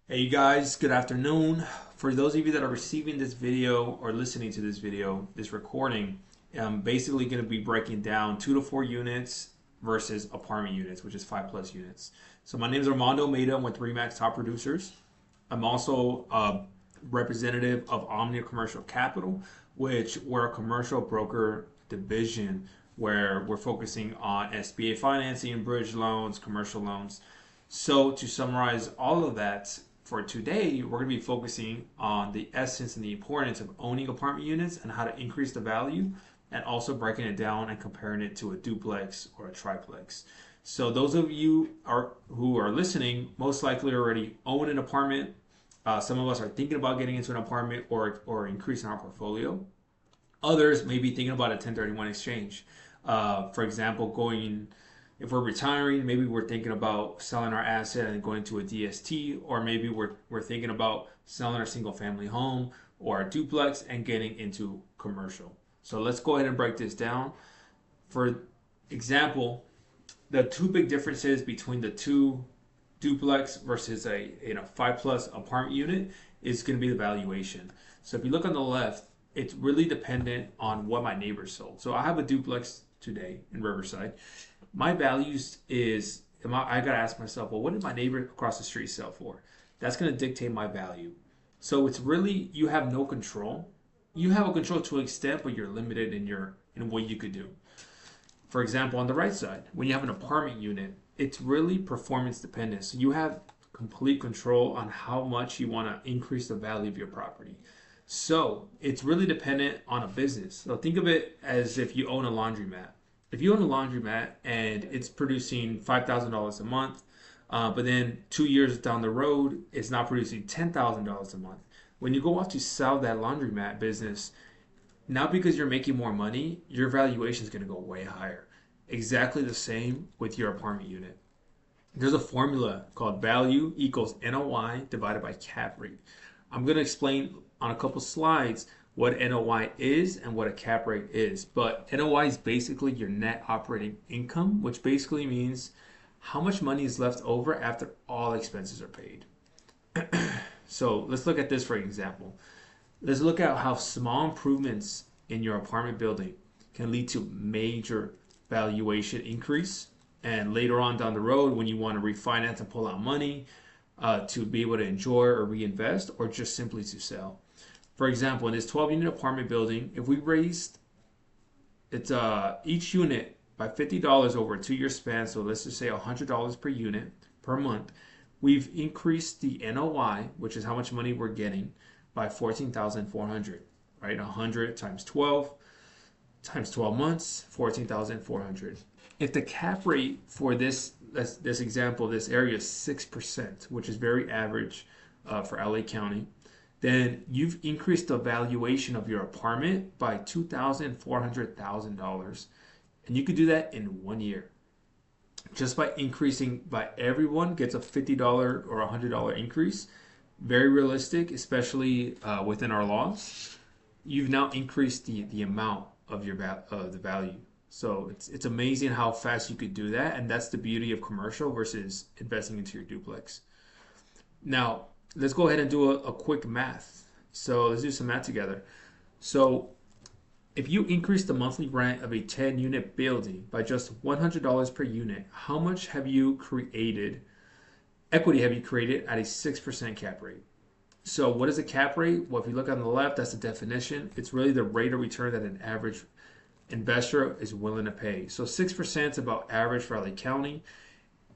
Hey you guys, good afternoon. For those of you that are receiving this video or listening to this video, this recording, I'm basically going to be breaking down 2 to 4 units versus apartment units, which is 5+ units. So my name is Armando Olmeda. I'm with Remax Top Producers. I'm also a representative of Omnia Commercial Capital, which we're a commercial broker division where we're focusing on SBA financing, bridge loans, commercial loans. So to summarize all of that, for today, we're going to be focusing on the essence and the importance of owning apartment units and how to increase the value, and also breaking it down and comparing it to a duplex or a triplex. So those of you who are listening most likely already own an apartment. Some of us are thinking about getting into an apartment or increasing our portfolio. Others may be thinking about a 1031 exchange. For example, if we're retiring, maybe we're thinking about selling our asset and going to a DST, or maybe we're thinking about selling our single family home or a duplex and getting into commercial. So let's go ahead and break this down. For example, the two big differences between the two duplex versus a 5+ apartment unit is going to be the valuation. So if you look on the left, it's really dependent on what my neighbor sold. So I have a duplex today in Riverside. My values is I gotta ask myself, well, what did my neighbor across the street sell for? That's gonna dictate my value. So it's really, you have no control. You have a control to an extent, but you're limited in what you could do. For example, on the right side, when you have an apartment unit, it's really performance dependent. So you have complete control on how much you want to increase the value of your property. So it's really dependent on a business. So think of it as if you own a laundromat. If you own a laundromat and it's producing $5,000 a month, but then 2 years down the road, it's not producing $10,000 a month. When you go off to sell that laundromat business, not because you're making more money, your valuation is going to go way higher. Exactly the same with your apartment unit. There's a formula called value equals NOI divided by cap rate. I'm going to explain on a couple slides what NOI is and what a cap rate is. But NOI is basically your net operating income, which basically means how much money is left over after all expenses are paid. So let's look at this for example. Let's look at how small improvements in your apartment building can lead to major valuation increase. And later on down the road, when you want to refinance and pull out money to be able to enjoy or reinvest, or just simply to sell. For example, in this 12-unit apartment building, if we raised each unit by $50 over a 2-year span, so let's just say $100 per unit per month, we've increased the NOI, which is how much money we're getting, by $14,400. Right, 100 times 12 times 12 months, 14,400. If the cap rate for this example, this area is 6%, which is very average for LA County, then you've increased the valuation of your apartment by $2,400,000. And you could do that in 1 year. Just by increasing, by everyone gets a $50 or $100 increase. Very realistic, especially within our laws. You've now increased the amount of the value. So it's amazing how fast you could do that. And that's the beauty of commercial versus investing into your duplex. Now, let's go ahead and do a quick math. So let's do some math together. So if you increase the monthly rent of a 10-unit building by just $100 per unit, how much equity have you created at a 6% cap rate? So what is a cap rate? Well, if you look on the left, that's the definition. It's really the rate of return that an average investor is willing to pay. So 6% is about average for LA County.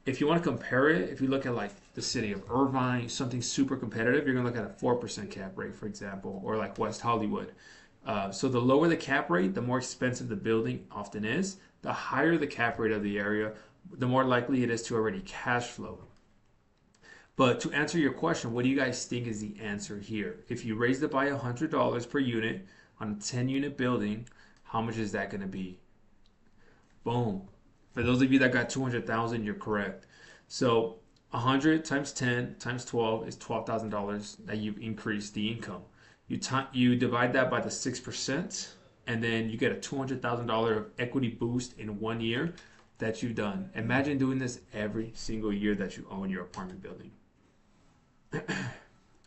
If you want to compare it, if you look at like the city of Irvine, something super competitive, you're going to look at a 4% cap rate, for example, or like West Hollywood. So the lower the cap rate, the more expensive the building often is. The higher the cap rate of the area, the more likely it is to already cash flow. But to answer your question, what do you guys think is the answer here? If you raised it by $100 per unit on a 10-unit building, how much is that going to be? Boom. For those of you that got 200,000, you're correct. So 100 times 10 times 12 is $12,000 that you've increased the income. You divide that by the 6%, and then you get a $200,000 equity boost in 1 year that you've done. Imagine doing this every single year that you own your apartment building.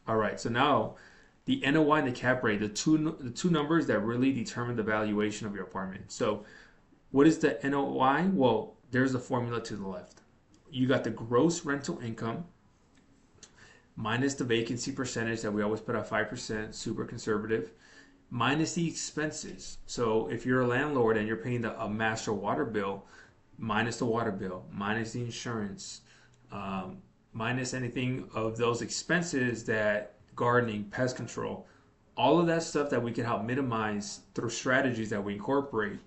All right, so now the NOI and the cap rate, the two numbers that really determine the valuation of your apartment. So what is the NOI? Well, there's the formula to the left. You got the gross rental income minus the vacancy percentage that we always put at 5%, super conservative, minus the expenses. So if you're a landlord and you're paying a master water bill, minus the water bill, minus the insurance, minus anything of those expenses that gardening, pest control, all of that stuff that we can help minimize through strategies that we incorporate.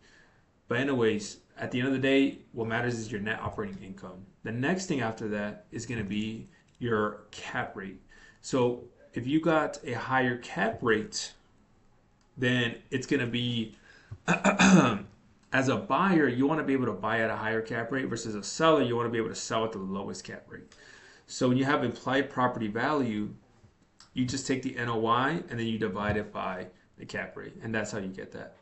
But anyways, at the end of the day, what matters is your net operating income. The next thing after that is going to be your cap rate. So if you got a higher cap rate, then it's going to be, as a buyer, you want to be able to buy at a higher cap rate versus a seller, you want to be able to sell at the lowest cap rate. So when you have implied property value, you just take the NOI and then you divide it by the cap rate. And that's how you get that.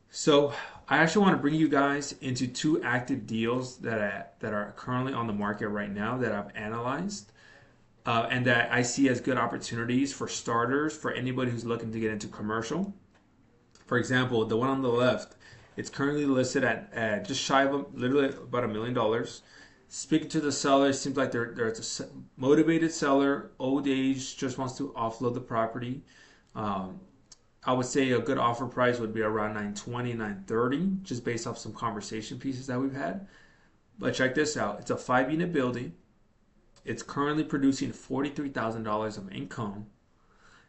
So I actually want to bring you guys into two active deals that are currently on the market right now that I've analyzed and that I see as good opportunities for starters for anybody who's looking to get into commercial. For example, the one on the left, it's currently listed at just shy of literally about $1 million. Speaking to the seller, it seems like they're a motivated seller, old age, just wants to offload the property. I would say a good offer price would be around $920, $930, just based off some conversation pieces that we've had. But check this out. It's a 5-unit building. It's currently producing $43,000 of income,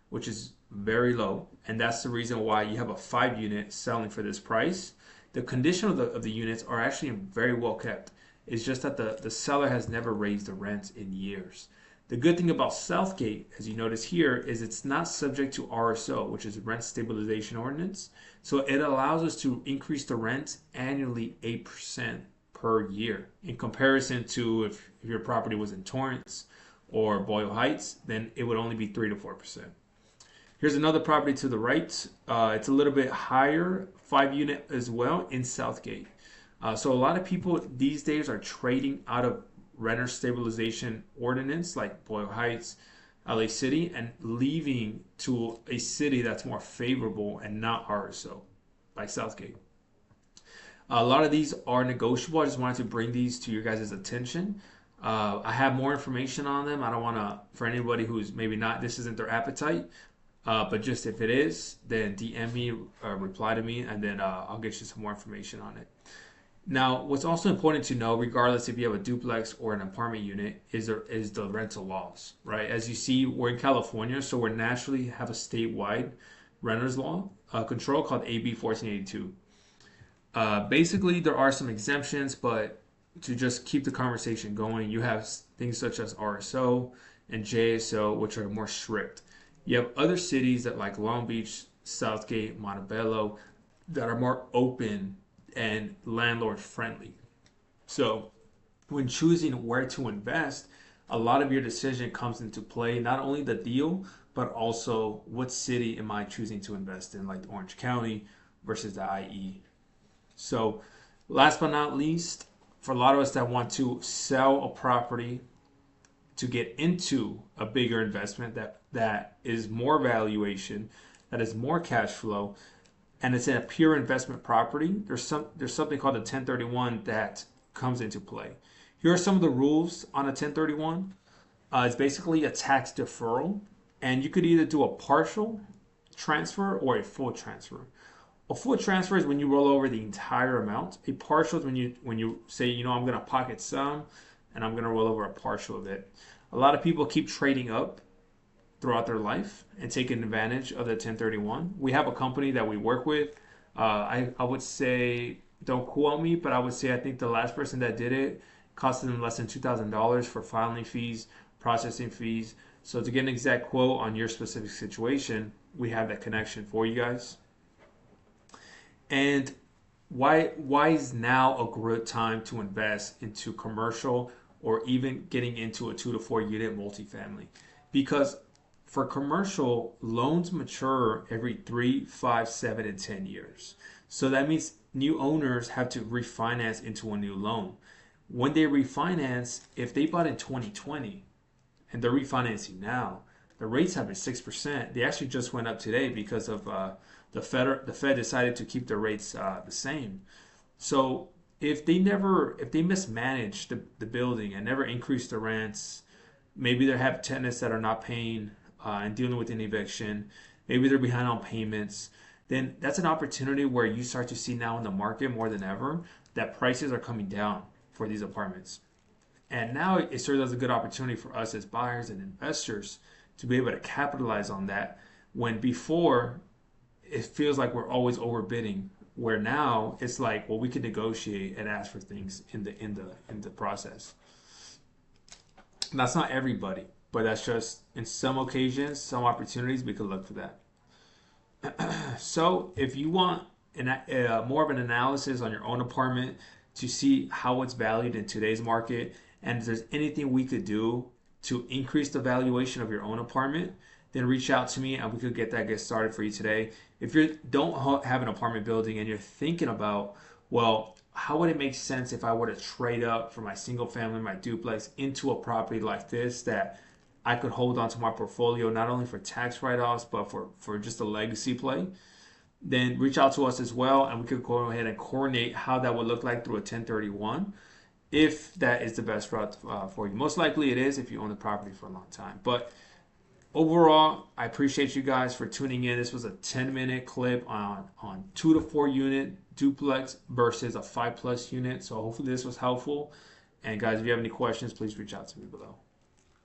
which is very low. And that's the reason why you have a 5-unit selling for this price. The condition of the units are actually very well kept. It's just that the seller has never raised the rents in years. The good thing about Southgate, as you notice here, is it's not subject to RSO, which is Rent Stabilization Ordinance. So it allows us to increase the rent annually 8% per year. In comparison to if your property was in Torrance or Boyle Heights, then it would only be 3 to 4%. Here's another property to the right. It's a little bit higher, 5-unit as well in Southgate. So a lot of people these days are trading out of renter stabilization ordinance like Boyle Heights, LA City, and leaving to a city that's more favorable and not RSO, like Southgate. A lot of these are negotiable. I just wanted to bring these to your guys' attention. I have more information on them. I don't want to, for anybody who's maybe not, this isn't their appetite, but just if it is, then DM me, reply to me, and then I'll get you some more information on it. Now, what's also important to know, regardless if you have a duplex or an apartment unit, is the rental laws, right? As you see, we're in California, so we naturally have a statewide renters law control called AB 1482. Basically, there are some exemptions, but to just keep the conversation going, you have things such as RSO and JSO, which are more strict. You have other cities that like Long Beach, Southgate, Montebello, that are more open and landlord friendly. So when choosing where to invest, a lot of your decision comes into play, not only the deal, but also what city am I choosing to invest in, like Orange County versus the IE. So last but not least, for a lot of us that want to sell a property to get into a bigger investment that is more valuation, that is more cash flow, and it's in a pure investment property, there's something called a 1031 that comes into play. Here are some of the rules on a 1031. It's basically a tax deferral, and you could either do a partial transfer or a full transfer. A full transfer is when you roll over the entire amount. A partial is when you say, I'm going to pocket some, and I'm going to roll over a partial of it. A lot of people keep trading up throughout their life and taking advantage of the 1031. We have a company that we work with. I would say, don't quote me, but I would say I think the last person that did it costed them less than $2,000 for filing fees, processing fees. So to get an exact quote on your specific situation, we have that connection for you guys. And why is now a good time to invest into commercial or even getting into a 2 to 4 unit multifamily? Because for commercial, loans mature every 3, 5, 7, and 10 years. So that means new owners have to refinance into a new loan. When they refinance, if they bought in 2020 and they're refinancing now, the rates have been 6%. They actually just went up today because of the Fed decided to keep the rates the same. So if they mismanage the building and never increase the rents, maybe they have tenants that are not paying and dealing with an eviction, maybe they're behind on payments, then that's an opportunity where you start to see now in the market more than ever that prices are coming down for these apartments. And now it serves as a good opportunity for us as buyers and investors to be able to capitalize on that, when before it feels like we're always overbidding, where now it's like, well, we can negotiate and ask for things in the process. And that's not everybody, but that's just in some occasions, some opportunities we could look for that. So if you want more of an analysis on your own apartment to see how it's valued in today's market, and if there's anything we could do to increase the valuation of your own apartment, then reach out to me and we could get started for you today. If you don't have an apartment building and you're thinking about, well, how would it make sense if I were to trade up from my single family, my duplex, into a property like this that I could hold on to my portfolio, not only for tax write-offs, but for just a legacy play, then reach out to us as well, and we could go ahead and coordinate how that would look like through a 1031, if that is the best route for you. Most likely it is if you own the property for a long time. But overall, I appreciate you guys for tuning in. This was a 10-minute clip on 2 to 4 unit duplex versus a 5+ unit. So hopefully this was helpful. And guys, if you have any questions, please reach out to me below.